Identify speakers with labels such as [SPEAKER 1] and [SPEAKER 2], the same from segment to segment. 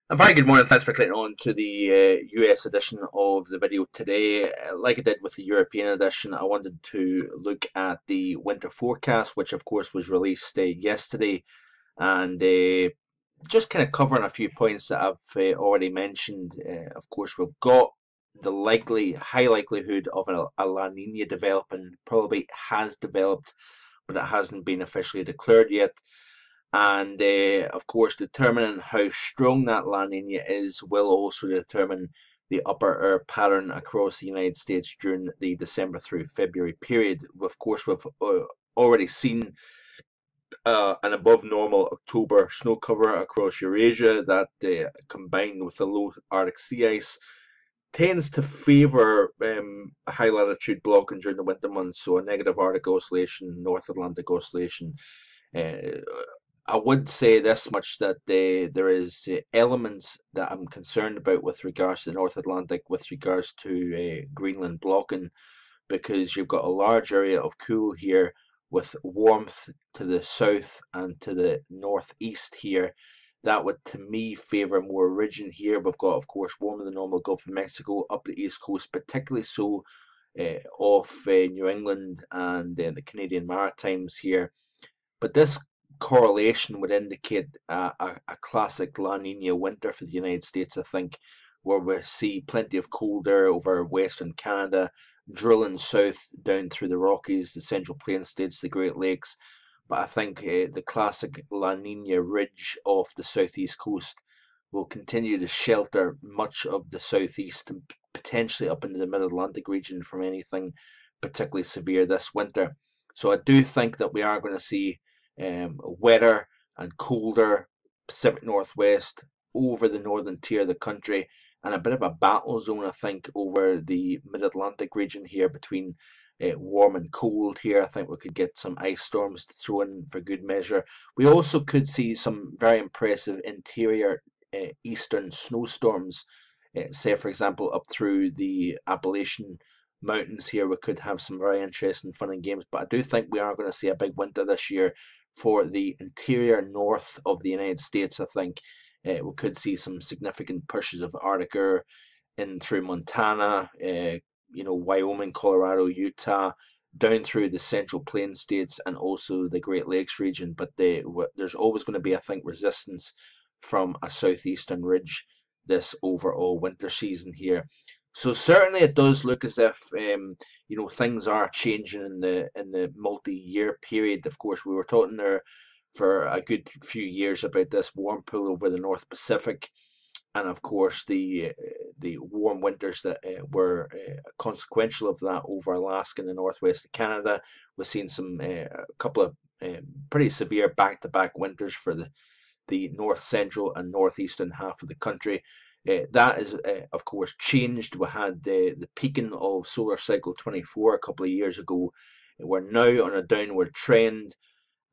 [SPEAKER 1] A very good morning. Thanks for clicking on to the US edition of the video today. Like I did with the European edition, I wanted to look at the winter forecast, which of course was released yesterday, and just kind of covering a few points that I've already mentioned. Of course, we've got the high likelihood of a La Nina developing. Probably has developed, but it hasn't been officially declared yet. And of course, determining how strong that La Nina is will also determine the upper air pattern across the United States during the December through February period. Of course, we've already seen an above normal October snow cover across Eurasia that, combined with the low Arctic sea ice, tends to favour high latitude blocking during the winter months. So a negative Arctic oscillation, North Atlantic oscillation. Uh, I would say this much, that there is elements that I'm concerned about with regards to the North Atlantic, with regards to Greenland blocking, because you've got a large area of cool here with warmth to the south and to the northeast here. That would, to me, favour more region here. We've got, of course, warmer than normal Gulf of Mexico up the east coast, particularly so off New England and the Canadian Maritimes here. But this correlation would indicate a classic La Nina winter for the United States, I think, where we see plenty of cold air over western Canada, drilling south down through the Rockies, the Central Plains states, the Great Lakes. But I think the classic La Nina ridge off the southeast coast will continue to shelter much of the southeast and potentially up into the mid-Atlantic region from anything particularly severe this winter. So I do think that we are going to see wetter and colder Pacific Northwest over the northern tier of the country, and a bit of a battle zone, I think, over the mid-Atlantic region here between warm and cold here. I think we could get some ice storms to throw in for good measure. We also could see some very impressive interior eastern snowstorms. Say, for example, up through the Appalachian Mountains here, we could have some very interesting fun and games. But I do think we are going to see a big winter this year for the interior north of the United States. I think we could see some significant pushes of Arctic air in through Montana, Wyoming, Colorado, Utah, down through the Central Plains states and also the Great Lakes region. But there's always going to be, I think, resistance from a southeastern ridge this overall winter season here. So certainly it does look as if things are changing in the multi-year period. Of course, we were talking there for a good few years about this warm pull over the North Pacific, and of course the warm winters that were consequential of that over Alaska and the northwest of Canada. We've seen a couple of pretty severe back-to-back winters for the north central and northeastern half of the country. That is, of course, changed. We had the peaking of solar cycle 24 a couple of years ago. We're now on a downward trend,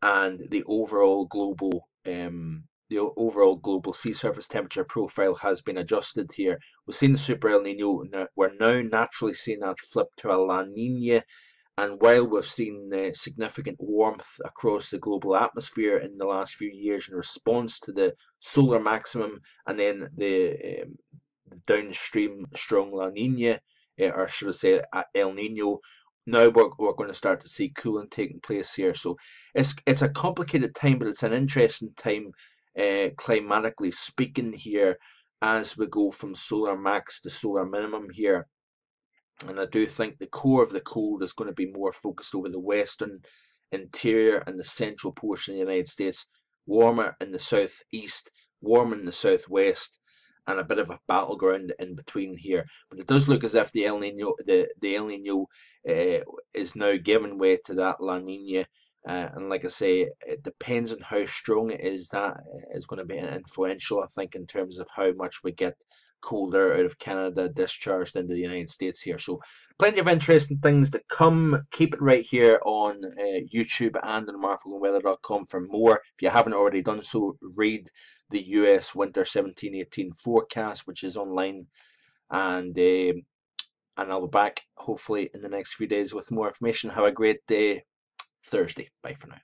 [SPEAKER 1] and the overall global sea surface temperature profile has been adjusted here. We've seen the Super El Nino. We're now naturally seeing that flip to a La Nina, and while we've seen significant warmth across the global atmosphere in the last few years in response to the solar maximum and then the downstream strong La Nina, or should I say El Nino, now we're going to start to see cooling taking place here. So it's a complicated time, but it's an interesting time climatically speaking here, as we go from solar max to solar minimum here. And I do think the core of the cold is going to be more focused over the western interior and the central portion of the United States, warmer in the southeast, warm in the southwest, and a bit of a battleground in between here. But it does look as if the El Nino is now giving way to that La Nina. And like I say, it depends on how strong it is. That is going to be influential, I think, in terms of how much we get cold air out of Canada discharged into the United States here. So plenty of interesting things to come. Keep it right here on YouTube and on markloganweather.com for more. If you haven't already done so, read the US Winter 17-18 forecast, which is online, and I'll be back hopefully in the next few days with more information. Have a great day. Thursday. Bye for now.